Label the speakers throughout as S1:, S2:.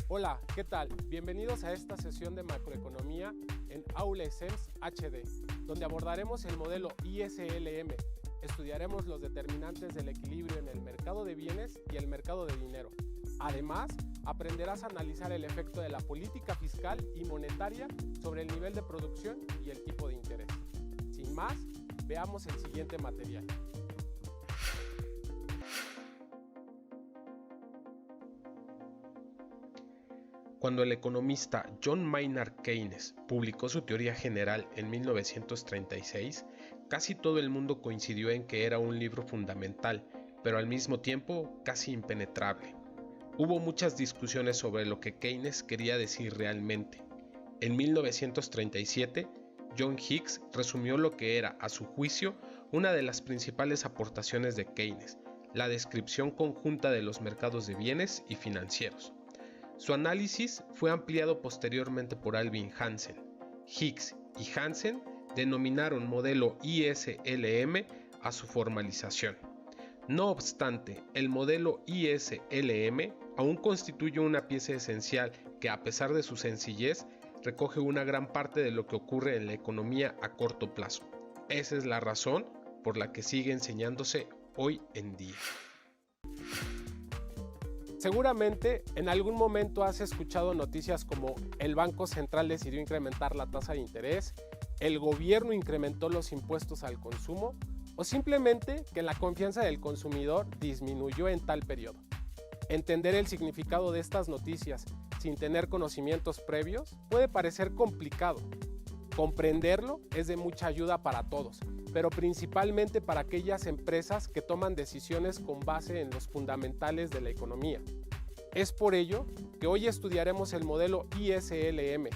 S1: Hola, ¿qué tal? Bienvenidos a esta sesión de macroeconomía en Aula ESSENS HD, donde abordaremos el modelo ISLM, estudiaremos los determinantes del equilibrio en el mercado de bienes y el mercado de dinero. Además, aprenderás a analizar el efecto de la política fiscal y monetaria sobre el nivel de producción y el tipo de interés. Sin más, veamos el siguiente material.
S2: Cuando el economista John Maynard Keynes publicó su teoría general en 1936, casi todo el mundo coincidió en que era un libro fundamental, pero al mismo tiempo casi impenetrable. Hubo muchas discusiones sobre lo que Keynes quería decir realmente. En 1937, John Hicks resumió lo que era, a su juicio, una de las principales aportaciones de Keynes, la descripción conjunta de los mercados de bienes y financieros. Su análisis fue ampliado posteriormente por Alvin Hansen. Hicks y Hansen denominaron modelo ISLM a su formalización. No obstante, el modelo ISLM aún constituye una pieza esencial que, a pesar de su sencillez, recoge una gran parte de lo que ocurre en la economía a corto plazo. Esa es la razón por la que sigue enseñándose hoy en día.
S1: Seguramente en algún momento has escuchado noticias como el Banco Central decidió incrementar la tasa de interés, el gobierno incrementó los impuestos al consumo o simplemente que la confianza del consumidor disminuyó en tal periodo. Entender el significado de estas noticias sin tener conocimientos previos puede parecer complicado. Comprenderlo es de mucha ayuda para todos, pero principalmente para aquellas empresas que toman decisiones con base en los fundamentales de la economía. Es por ello que hoy estudiaremos el modelo ISLM,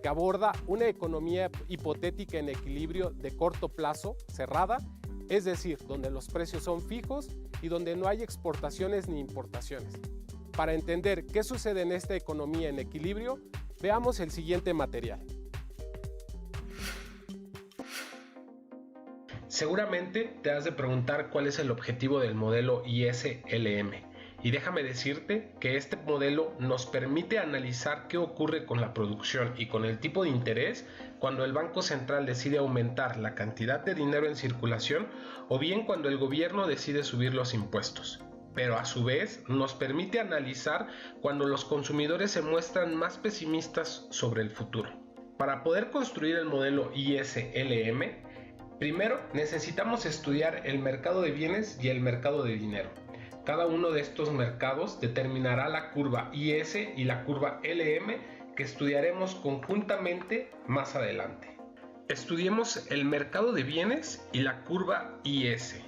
S1: que aborda una economía hipotética en equilibrio de corto plazo, cerrada, es decir, donde los precios son fijos y donde no hay exportaciones ni importaciones. Para entender qué sucede en esta economía en equilibrio, veamos el siguiente material.
S2: Seguramente te has de preguntar cuál es el objetivo del modelo ISLM, y déjame decirte que este modelo nos permite analizar qué ocurre con la producción y con el tipo de interés cuando el Banco Central decide aumentar la cantidad de dinero en circulación o bien cuando el gobierno decide subir los impuestos. Pero a su vez nos permite analizar cuando los consumidores se muestran más pesimistas sobre el futuro. Para poder construir el modelo ISLM, primero necesitamos estudiar el mercado de bienes y el mercado de dinero. Cada uno de estos mercados determinará la curva IS y la curva LM que estudiaremos conjuntamente más adelante. Estudiemos el mercado de bienes y la curva IS.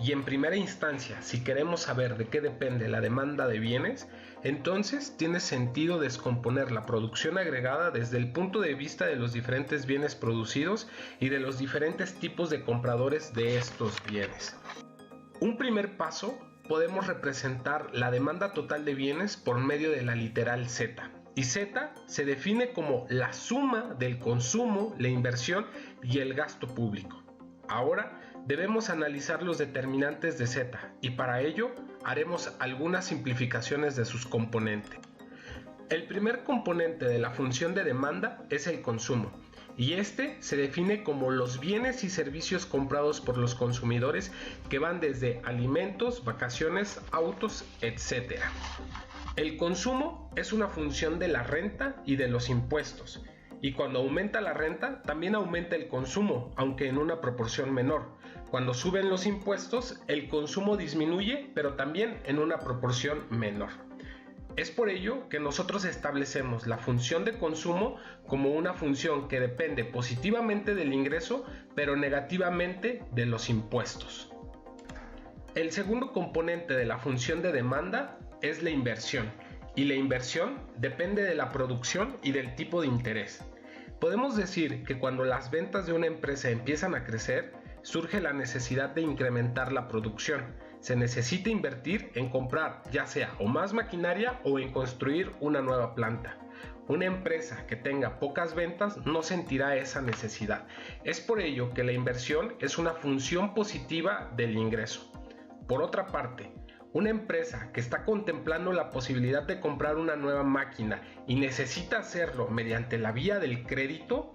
S2: Y en primera instancia, si queremos saber de qué depende la demanda de bienes, entonces tiene sentido descomponer la producción agregada desde el punto de vista de los diferentes bienes producidos y de los diferentes tipos de compradores de estos bienes. Un primer paso, podemos representar la demanda total de bienes por medio de la literal Z. Y Z se define como la suma del consumo, la inversión y el gasto público. Ahora debemos analizar los determinantes de Z y para ello haremos algunas simplificaciones de sus componentes. El primer componente de la función de demanda es el consumo, y este se define como los bienes y servicios comprados por los consumidores que van desde alimentos, vacaciones, autos, etc. El consumo es una función de la renta y de los impuestos, y cuando aumenta la renta también aumenta el consumo, aunque en una proporción menor. Cuando suben los impuestos, el consumo disminuye, pero también en una proporción menor. Es por ello que nosotros establecemos la función de consumo como una función que depende positivamente del ingreso, pero negativamente de los impuestos. El segundo componente de la función de demanda es la inversión, y la inversión depende de la producción y del tipo de interés. Podemos decir que cuando las ventas de una empresa empiezan a crecer, surge la necesidad de incrementar la producción. Se necesita invertir en comprar ya sea o más maquinaria o en construir una nueva planta. Una empresa que tenga pocas ventas no sentirá esa necesidad. Es por ello que la inversión es una función positiva del ingreso. Por otra parte, Una empresa que está contemplando la posibilidad de comprar una nueva máquina y necesita hacerlo mediante la vía del crédito,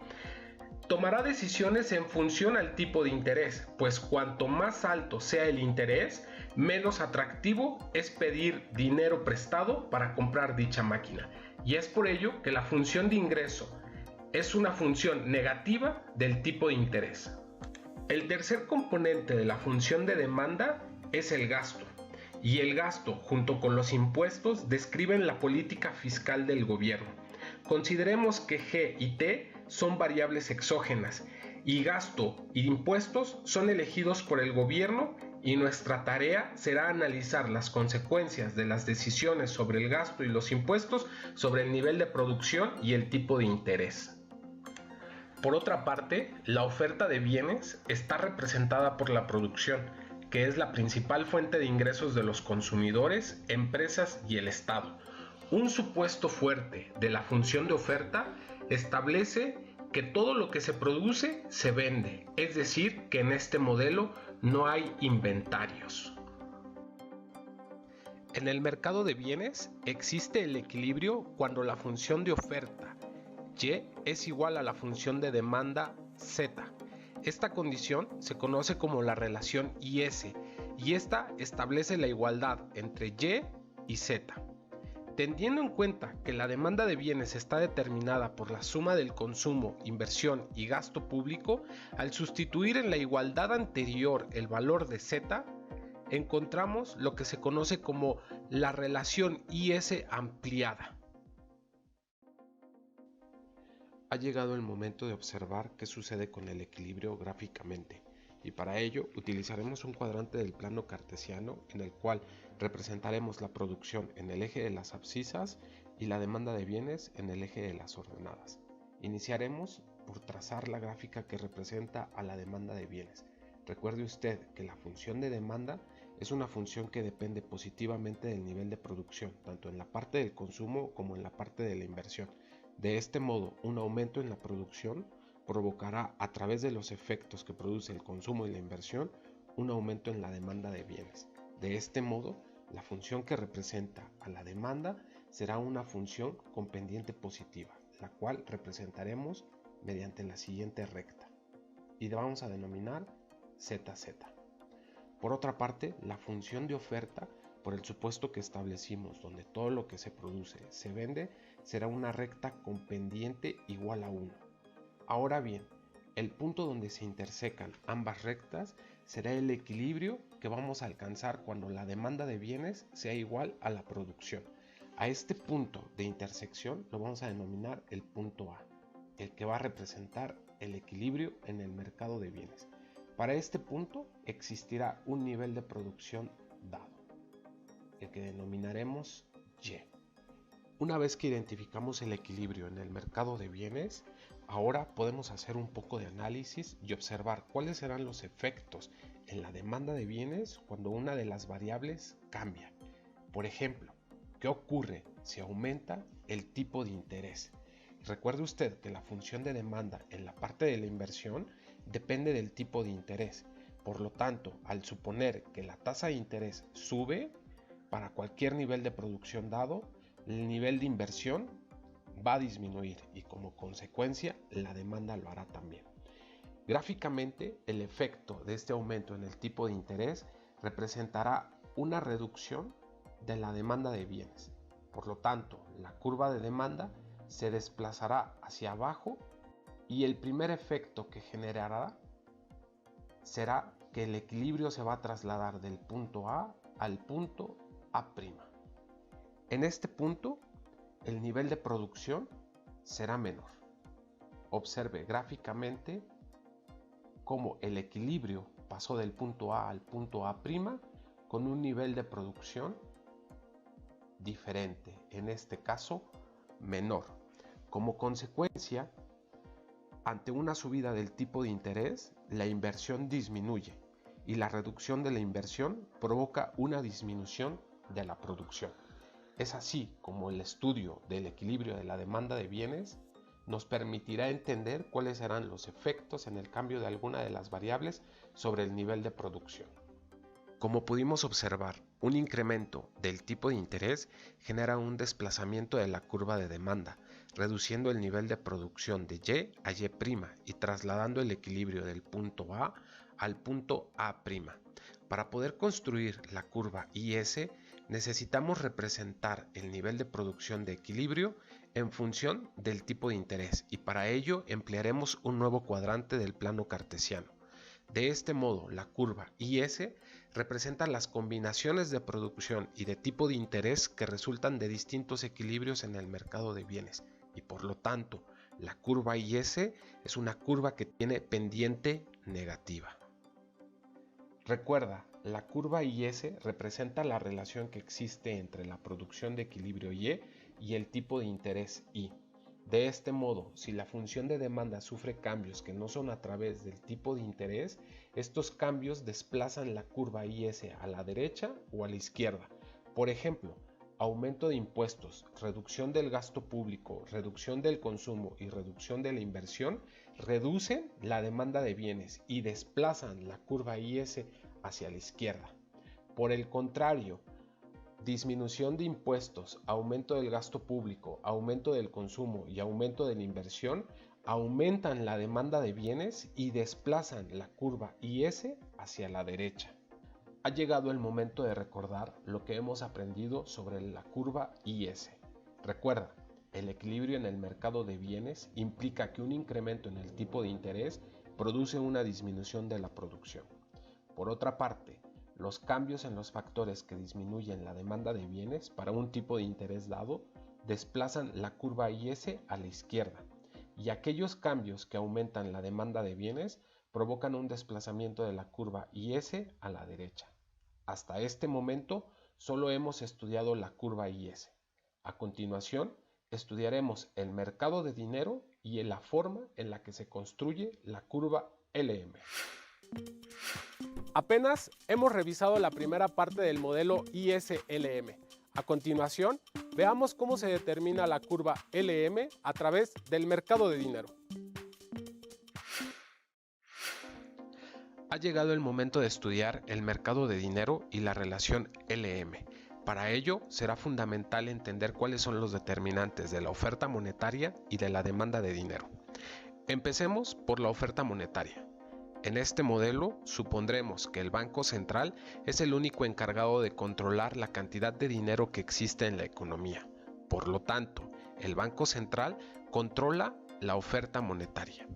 S2: tomará decisiones en función al tipo de interés, pues cuanto más alto sea el interés, menos atractivo es pedir dinero prestado para comprar dicha máquina. Y es por ello que la función de ingreso es una función negativa del tipo de interés. El tercer componente de la función de demanda es el gasto. Y el gasto, junto con los impuestos, describen la política fiscal del gobierno. Consideremos que G y T son variables exógenas y gasto y impuestos son elegidos por el gobierno, y nuestra tarea será analizar las consecuencias de las decisiones sobre el gasto y los impuestos sobre el nivel de producción y el tipo de interés. Por otra parte, la oferta de bienes está representada por la producción, que es la principal fuente de ingresos de los consumidores, empresas y el Estado. Un supuesto fuerte de la función de oferta establece que todo lo que se produce se vende, es decir, que en este modelo no hay inventarios.
S1: En el mercado de bienes existe el equilibrio cuando la función de oferta Y es igual a la función de demanda Z. Esta condición se conoce como la relación IS y esta establece la igualdad entre Y y Z. Teniendo en cuenta que la demanda de bienes está determinada por la suma del consumo, inversión y gasto público, al sustituir en la igualdad anterior el valor de Z, encontramos lo que se conoce como la relación IS ampliada. Ha llegado el momento de observar qué sucede con el equilibrio gráficamente, y para ello utilizaremos un cuadrante del plano cartesiano en el cual representaremos la producción en el eje de las abscisas y la demanda de bienes en el eje de las ordenadas. Iniciaremos por trazar la gráfica que representa a la demanda de bienes. Recuerde usted que la función de demanda es una función que depende positivamente del nivel de producción, tanto en la parte del consumo como en la parte de la inversión. De este modo, un aumento en la producción provocará, a través de los efectos que produce el consumo y la inversión, un aumento en la demanda de bienes. De este modo, la función que representa a la demanda será una función con pendiente positiva, la cual representaremos mediante la siguiente recta, y vamos a denominar ZZ. Por otra parte, la función de oferta, por el supuesto que establecimos donde todo lo que se produce se vende, será una recta con pendiente igual a 1. Ahora bien, el punto donde se intersecan ambas rectas será el equilibrio que vamos a alcanzar cuando la demanda de bienes sea igual a la producción. A este punto de intersección lo vamos a denominar el punto A, el que va a representar el equilibrio en el mercado de bienes. Para este punto existirá un nivel de producción dado, el que denominaremos Y. Una vez que identificamos el equilibrio en el mercado de bienes, ahora podemos hacer un poco de análisis y observar cuáles serán los efectos en la demanda de bienes cuando una de las variables cambia. Por ejemplo, ¿qué ocurre si aumenta el tipo de interés? Recuerde usted que la función de demanda en la parte de la inversión depende del tipo de interés. Por lo tanto, al suponer que la tasa de interés sube para cualquier nivel de producción dado, el nivel de inversión va a disminuir y como consecuencia la demanda lo hará también. Gráficamente, el efecto de este aumento en el tipo de interés representará una reducción de la demanda de bienes. Por lo tanto, la curva de demanda se desplazará hacia abajo y el primer efecto que generará será que el equilibrio se va a trasladar del punto A al punto A'. En este punto, el nivel de producción será menor. Observe gráficamente cómo el equilibrio pasó del punto A al punto A' con un nivel de producción diferente, en este caso menor. Como consecuencia, ante una subida del tipo de interés, la inversión disminuye y la reducción de la inversión provoca una disminución de la producción. Es así como el estudio del equilibrio de la demanda de bienes nos permitirá entender cuáles serán los efectos en el cambio de alguna de las variables sobre el nivel de producción.
S2: Como pudimos observar, un incremento del tipo de interés genera un desplazamiento de la curva de demanda, reduciendo el nivel de producción de Y a Y' y trasladando el equilibrio del punto A al punto A'. Para poder construir la curva IS, necesitamos representar el nivel de producción de equilibrio en función del tipo de interés, y para ello emplearemos un nuevo cuadrante del plano cartesiano. De este modo, la curva IS representa las combinaciones de producción y de tipo de interés que resultan de distintos equilibrios en el mercado de bienes, y por lo tanto, la curva IS es una curva que tiene pendiente negativa. Recuerda, la curva IS representa la relación que existe entre la producción de equilibrio Y y el tipo de interés I. De este modo, si la función de demanda sufre cambios que no son a través del tipo de interés, estos cambios desplazan la curva IS a la derecha o a la izquierda. Por ejemplo, aumento de impuestos, reducción del gasto público, reducción del consumo y reducción de la inversión reducen la demanda de bienes y desplazan la curva IS hacia la izquierda. Por el contrario, disminución de impuestos, aumento del gasto público, aumento del consumo y aumento de la inversión aumentan la demanda de bienes y desplazan la curva IS hacia la derecha. Ha llegado el momento de recordar lo que hemos aprendido sobre la curva IS. Recuerda, el equilibrio en el mercado de bienes implica que un incremento en el tipo de interés produce una disminución de la producción. Por otra parte, los cambios en los factores que disminuyen la demanda de bienes para un tipo de interés dado desplazan la curva IS a la izquierda, y aquellos cambios que aumentan la demanda de bienes provocan un desplazamiento de la curva IS a la derecha. Hasta este momento solo hemos estudiado la curva IS. A continuación, estudiaremos el mercado de dinero y la forma en la que se construye la curva LM.
S1: Apenas hemos revisado la primera parte del modelo ISLM. A continuación, veamos cómo se determina la curva LM a través del mercado de dinero.
S2: Ha llegado el momento de estudiar el mercado de dinero y la relación LM. Para ello, será fundamental entender cuáles son los determinantes de la oferta monetaria y de la demanda de dinero. Empecemos por la oferta monetaria. En este modelo, supondremos que el Banco Central es el único encargado de controlar la cantidad de dinero que existe en la economía. Por lo tanto, el Banco Central controla la oferta monetaria.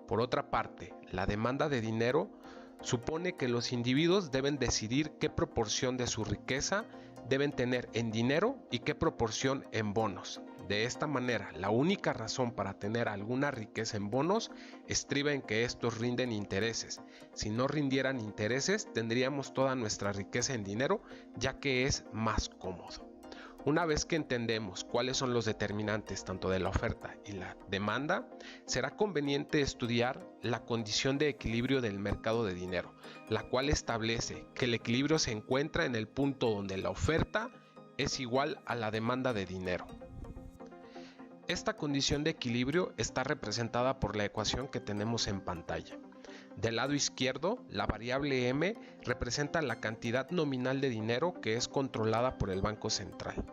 S2: Por otra parte, la demanda de dinero supone que los individuos deben decidir qué proporción de su riqueza deben tener en dinero y qué proporción en bonos. De esta manera, la única razón para tener alguna riqueza en bonos estriba en que estos rinden intereses. Si no rindieran intereses, tendríamos toda nuestra riqueza en dinero, ya que es más cómodo. Una vez que entendemos cuáles son los determinantes tanto de la oferta y la demanda, será conveniente estudiar la condición de equilibrio del mercado de dinero, la cual establece que el equilibrio se encuentra en el punto donde la oferta es igual a la demanda de dinero. Esta condición de equilibrio está representada por la ecuación que tenemos en pantalla. Del lado izquierdo, la variable M representa la cantidad nominal de dinero que es controlada por el Banco Central.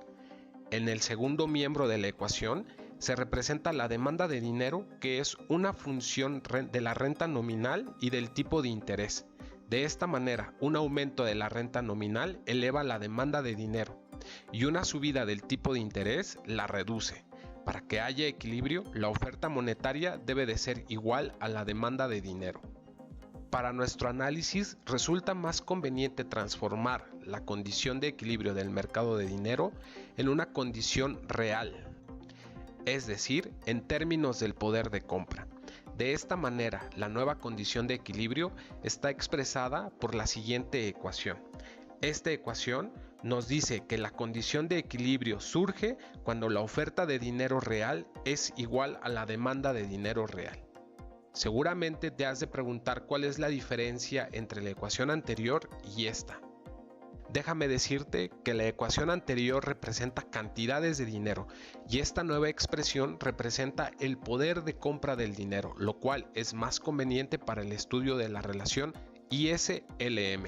S2: En el segundo miembro de la ecuación se representa la demanda de dinero, que es una función de la renta nominal y del tipo de interés. De esta manera, un aumento de la renta nominal eleva la demanda de dinero y una subida del tipo de interés la reduce. Para que haya equilibrio, la oferta monetaria debe de ser igual a la demanda de dinero. Para nuestro análisis, resulta más conveniente transformar la condición de equilibrio del mercado de dinero en una condición real, es decir, en términos del poder de compra. De esta manera, la nueva condición de equilibrio está expresada por la siguiente ecuación. Esta ecuación nos dice que la condición de equilibrio surge cuando la oferta de dinero real es igual a la demanda de dinero real. Seguramente te has de preguntar cuál es la diferencia entre la ecuación anterior y esta. Déjame decirte que la ecuación anterior representa cantidades de dinero y esta nueva expresión representa el poder de compra del dinero, lo cual es más conveniente para el estudio de la relación ISLM.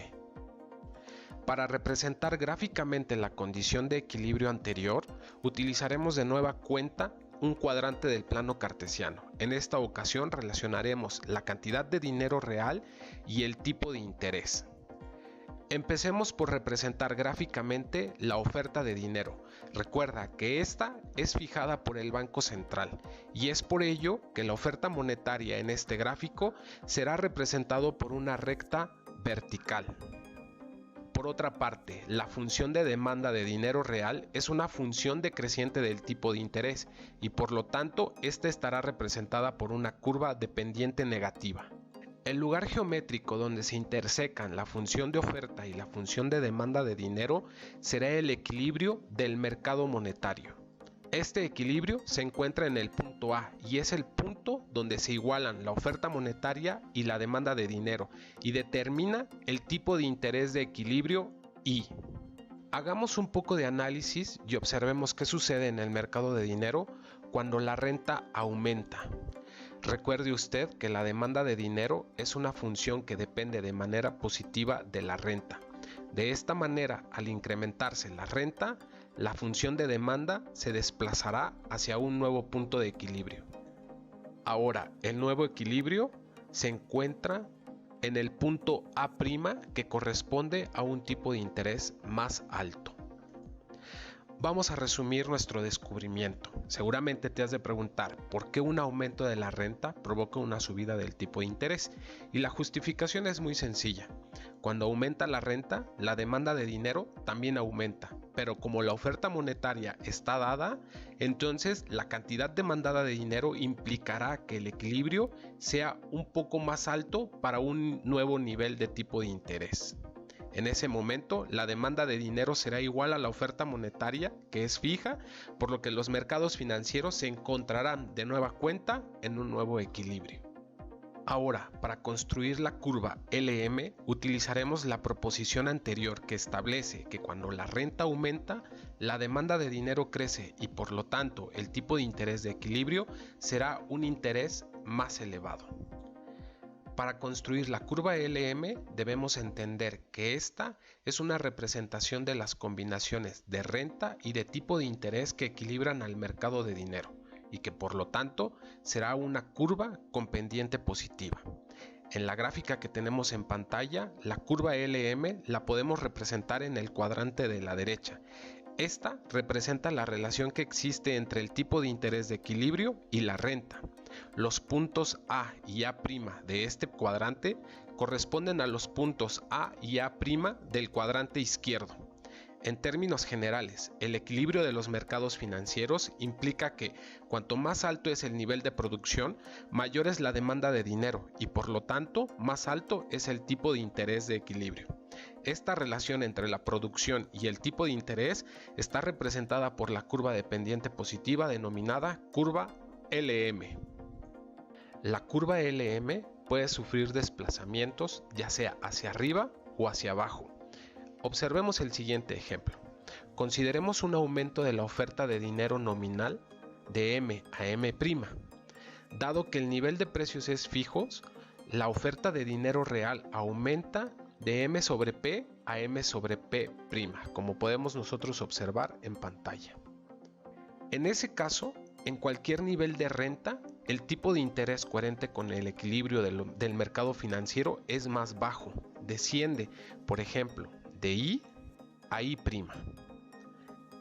S2: Para representar gráficamente la condición de equilibrio anterior, utilizaremos de nueva cuenta un cuadrante del plano cartesiano. En esta ocasión relacionaremos la cantidad de dinero real y el tipo de interés. Empecemos por representar gráficamente la oferta de dinero. Recuerda que esta es fijada por el Banco Central y es por ello que la oferta monetaria en este gráfico será representado por una recta vertical. Por otra parte, la función de demanda de dinero real es una función decreciente del tipo de interés y por lo tanto esta estará representada por una curva de pendiente negativa. El lugar geométrico donde se intersecan la función de oferta y la función de demanda de dinero será el equilibrio del mercado monetario. Este equilibrio se encuentra en el punto A y es el punto donde se igualan la oferta monetaria y la demanda de dinero y determina el tipo de interés de equilibrio I. Hagamos un poco de análisis y observemos qué sucede en el mercado de dinero cuando la renta aumenta. Recuerde usted que la demanda de dinero es una función que depende de manera positiva de la renta. De esta manera, al incrementarse la renta, la función de demanda se desplazará hacia un nuevo punto de equilibrio. Ahora, el nuevo equilibrio se encuentra en el punto A' que corresponde a un tipo de interés más alto. Vamos a resumir nuestro descubrimiento. Seguramente te has de preguntar por qué un aumento de la renta provoca una subida del tipo de interés, y la justificación es muy sencilla. Cuando aumenta la renta, la demanda de dinero también aumenta, pero como la oferta monetaria está dada, entonces la cantidad demandada de dinero implicará que el equilibrio sea un poco más alto para un nuevo nivel de tipo de interés. En ese momento, la demanda de dinero será igual a la oferta monetaria, que es fija, por lo que los mercados financieros se encontrarán de nueva cuenta en un nuevo equilibrio. Ahora, para construir la curva LM, utilizaremos la proposición anterior que establece que cuando la renta aumenta, la demanda de dinero crece y por lo tanto el tipo de interés de equilibrio será un interés más elevado. Para construir la curva LM debemos entender que esta es una representación de las combinaciones de renta y de tipo de interés que equilibran al mercado de dinero y que por lo tanto será una curva con pendiente positiva. En la gráfica que tenemos en pantalla, la curva LM la podemos representar en el cuadrante de la derecha. Esta representa la relación que existe entre el tipo de interés de equilibrio y la renta. Los puntos A y A' de este cuadrante corresponden a los puntos A y A' del cuadrante izquierdo. En términos generales, el equilibrio de los mercados financieros implica que cuanto más alto es el nivel de producción, mayor es la demanda de dinero y por lo tanto más alto es el tipo de interés de equilibrio. Esta relación entre la producción y el tipo de interés está representada por la curva de pendiente positiva denominada curva LM. La curva LM puede sufrir desplazamientos ya sea hacia arriba o hacia abajo. Observemos el siguiente ejemplo. Consideremos un aumento de la oferta de dinero nominal de M a M'. Dado que el nivel de precios es fijo, la oferta de dinero real aumenta de M sobre P a M sobre P', como podemos nosotros observar en pantalla. En ese caso, en cualquier nivel de renta, el tipo de interés coherente con el equilibrio del mercado financiero es más bajo, desciende, por ejemplo, de I a I'.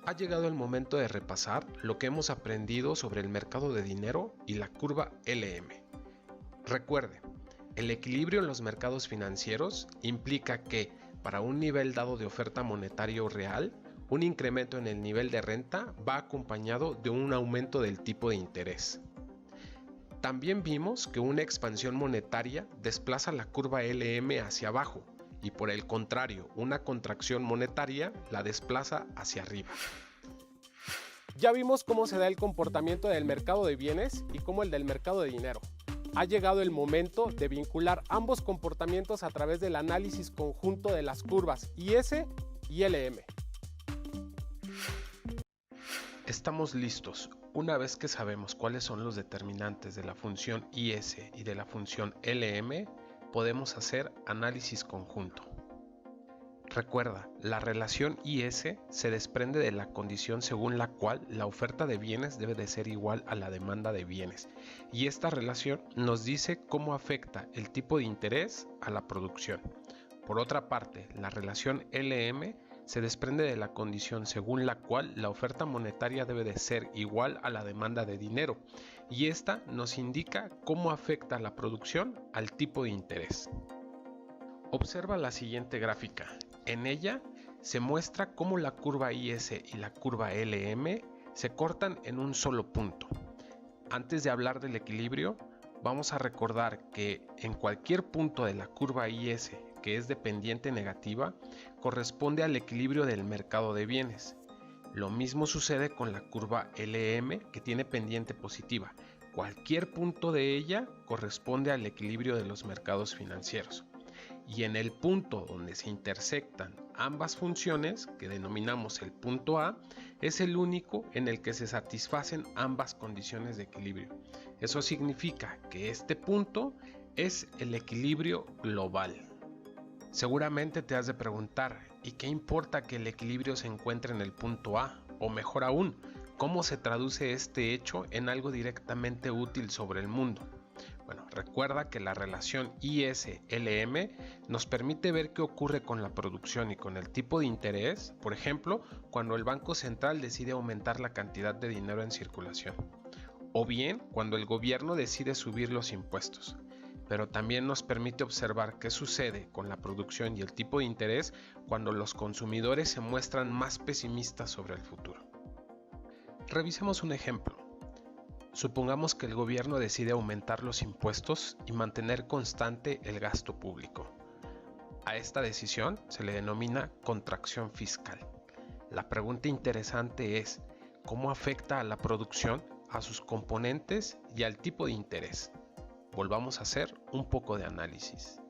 S2: Ha llegado el momento de repasar lo que hemos aprendido sobre el mercado de dinero y la curva LM. Recuerde, el equilibrio en los mercados financieros implica que, para un nivel dado de oferta monetaria real, un incremento en el nivel de renta va acompañado de un aumento del tipo de interés. También vimos que una expansión monetaria desplaza la curva LM hacia abajo y por el contrario, una contracción monetaria la desplaza hacia arriba.
S1: Ya vimos cómo se da el comportamiento del mercado de bienes y cómo el del mercado de dinero. Ha llegado el momento de vincular ambos comportamientos a través del análisis conjunto de las curvas IS y LM.
S2: Estamos listos. Una vez que sabemos cuáles son los determinantes de la función IS y de la función LM, podemos hacer análisis conjunto. Recuerda, la relación IS se desprende de la condición según la cual la oferta de bienes debe de ser igual a la demanda de bienes, y esta relación nos dice cómo afecta el tipo de interés a la producción. Por otra parte, la relación LM se desprende de la condición según la cual la oferta monetaria debe de ser igual a la demanda de dinero, y esta nos indica cómo afecta la producción al tipo de interés. Observa la siguiente gráfica. En ella se muestra cómo la curva IS y la curva LM se cortan en un solo punto. Antes de hablar del equilibrio, vamos a recordar que en cualquier punto de la curva IS que es de pendiente negativa, corresponde al equilibrio del mercado de bienes. Lo mismo sucede con la curva LM que tiene pendiente positiva. Cualquier punto de ella corresponde al equilibrio de los mercados financieros. Y en el punto donde se intersectan ambas funciones, que denominamos el punto A, es el único en el que se satisfacen ambas condiciones de equilibrio. Eso significa que este punto es el equilibrio global. Seguramente te has de preguntar, ¿y qué importa que el equilibrio se encuentre en el punto A? O mejor aún, ¿cómo se traduce este hecho en algo directamente útil sobre el mundo? Bueno, recuerda que la relación IS-LM nos permite ver qué ocurre con la producción y con el tipo de interés, por ejemplo, cuando el Banco Central decide aumentar la cantidad de dinero en circulación, o bien cuando el gobierno decide subir los impuestos. Pero también nos permite observar qué sucede con la producción y el tipo de interés cuando los consumidores se muestran más pesimistas sobre el futuro. Revisemos un ejemplo. Supongamos que el gobierno decide aumentar los impuestos y mantener constante el gasto público. A esta decisión se le denomina contracción fiscal. La pregunta interesante es, ¿cómo afecta a la producción, a sus componentes y al tipo de interés? Volvamos a hacer un poco de análisis.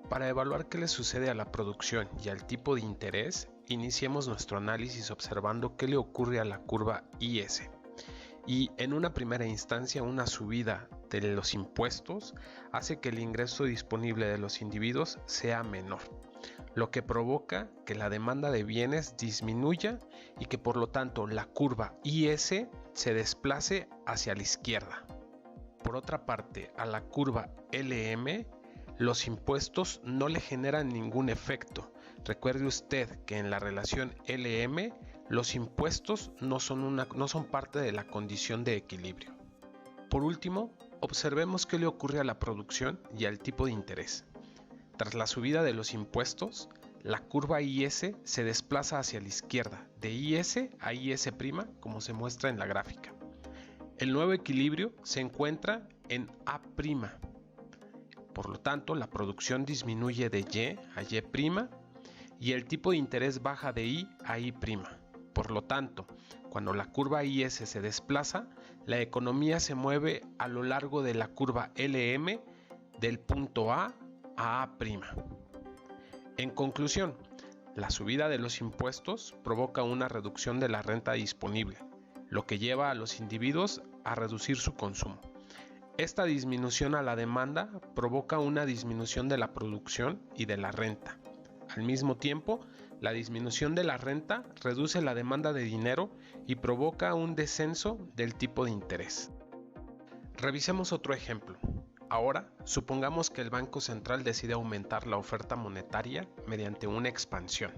S2: Para evaluar qué le sucede a la producción y al tipo de interés, iniciemos nuestro análisis observando qué le ocurre a la curva IS. Y en una primera instancia, una subida de los impuestos hace que el ingreso disponible de los individuos sea menor, lo que provoca que la demanda de bienes disminuya y que por lo tanto la curva IS se desplace hacia la izquierda. Por otra parte, a la curva LM, los impuestos no le generan ningún efecto. Recuerde usted que en la relación LM, los impuestos no son parte de la condición de equilibrio. Por último, observemos qué le ocurre a la producción y al tipo de interés. Tras la subida de los impuestos, la curva IS se desplaza hacia la izquierda, de IS a IS', como se muestra en la gráfica. El nuevo equilibrio se encuentra en A'. Por lo tanto, la producción disminuye de Y a Y' y el tipo de interés baja de I a I'. Por lo tanto, cuando la curva IS se desplaza, la economía se mueve a lo largo de la curva LM del punto A a A'. En conclusión, la subida de los impuestos provoca una reducción de la renta disponible, lo que lleva a los individuos a reducir su consumo. Esta disminución a la demanda provoca una disminución de la producción y de la renta. Al mismo tiempo, la disminución de la renta reduce la demanda de dinero y provoca un descenso del tipo de interés. Revisemos otro ejemplo. Ahora, supongamos que el Banco Central decide aumentar la oferta monetaria mediante una expansión.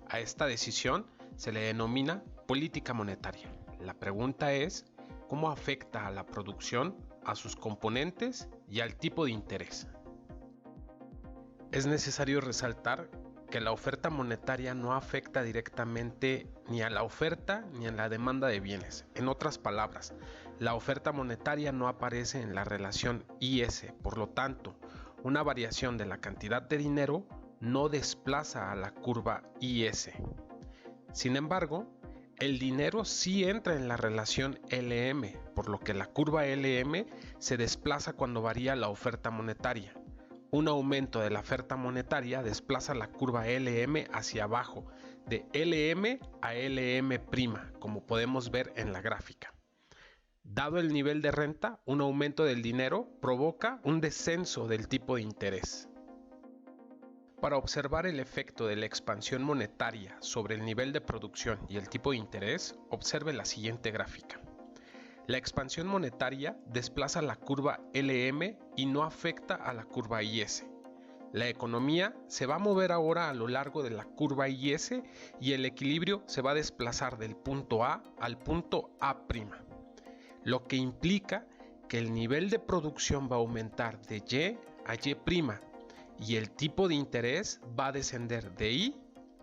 S2: A esta decisión se le denomina política monetaria. La pregunta es, ¿cómo afecta a la producción, a sus componentes y al tipo de interés? Es necesario resaltar que la oferta monetaria no afecta directamente ni a la oferta ni a la demanda de bienes. En otras palabras, la oferta monetaria no aparece en la relación IS, por lo tanto, una variación de la cantidad de dinero no desplaza a la curva IS. Sin embargo, el dinero sí entra en la relación LM, por lo que la curva LM se desplaza cuando varía la oferta monetaria. Un aumento de la oferta monetaria desplaza la curva LM hacia abajo, de LM a LM', como podemos ver en la gráfica. Dado el nivel de renta, un aumento del dinero provoca un descenso del tipo de interés. Para observar el efecto de la expansión monetaria sobre el nivel de producción y el tipo de interés, observe la siguiente gráfica. La expansión monetaria desplaza la curva LM y no afecta a la curva IS. La economía se va a mover ahora a lo largo de la curva IS y el equilibrio se va a desplazar del punto A al punto A', lo que implica que el nivel de producción va a aumentar de Y a Y' y el tipo de interés va a descender de I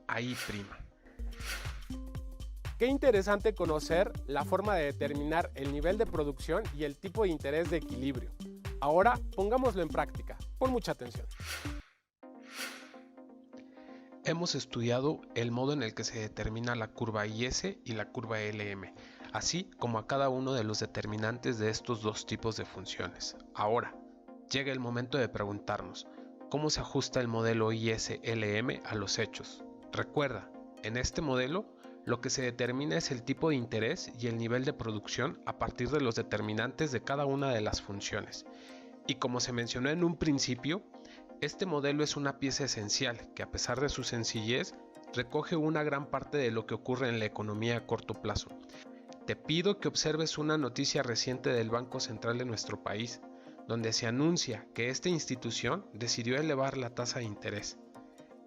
S2: a I'.
S1: Qué interesante conocer la forma de determinar el nivel de producción y el tipo de interés de equilibrio. Ahora pongámoslo en práctica. Pon mucha atención.
S2: Hemos estudiado el modo en el que se determina la curva IS y la curva LM, así como a cada uno de los determinantes de estos dos tipos de funciones. Ahora, llega el momento de preguntarnos, ¿cómo se ajusta el modelo IS-LM a los hechos? Recuerda, en este modelo, lo que se determina es el tipo de interés y el nivel de producción a partir de los determinantes de cada una de las funciones. Y como se mencionó en un principio, este modelo es una pieza esencial que, a pesar de su sencillez, recoge una gran parte de lo que ocurre en la economía a corto plazo. Te pido que observes una noticia reciente del Banco Central de nuestro país, donde se anuncia que esta institución decidió elevar la tasa de interés.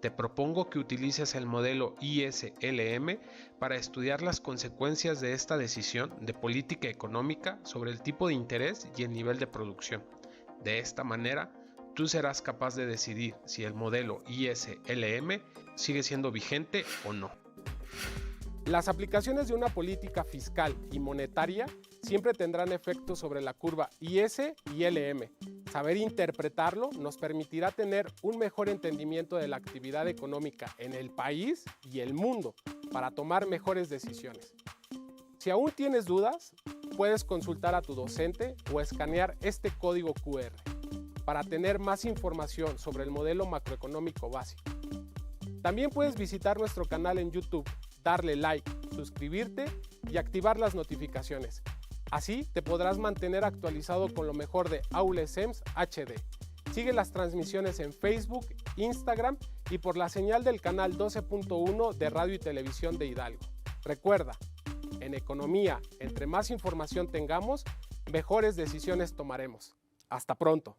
S2: Te propongo que utilices el modelo IS-LM para estudiar las consecuencias de esta decisión de política económica sobre el tipo de interés y el nivel de producción. De esta manera, tú serás capaz de decidir si el modelo IS-LM sigue siendo vigente o no.
S1: Las aplicaciones de una política fiscal y monetaria siempre tendrán efectos sobre la curva IS y LM. Saber interpretarlo nos permitirá tener un mejor entendimiento de la actividad económica en el país y el mundo para tomar mejores decisiones. Si aún tienes dudas, puedes consultar a tu docente o escanear este código QR para tener más información sobre el modelo macroeconómico básico. También puedes visitar nuestro canal en YouTube, darle like, suscribirte y activar las notificaciones. Así te podrás mantener actualizado con lo mejor de Aula SEMS HD. Sigue las transmisiones en Facebook, Instagram y por la señal del canal 12.1 de Radio y Televisión de Hidalgo. Recuerda, en economía, entre más información tengamos, mejores decisiones tomaremos. Hasta pronto.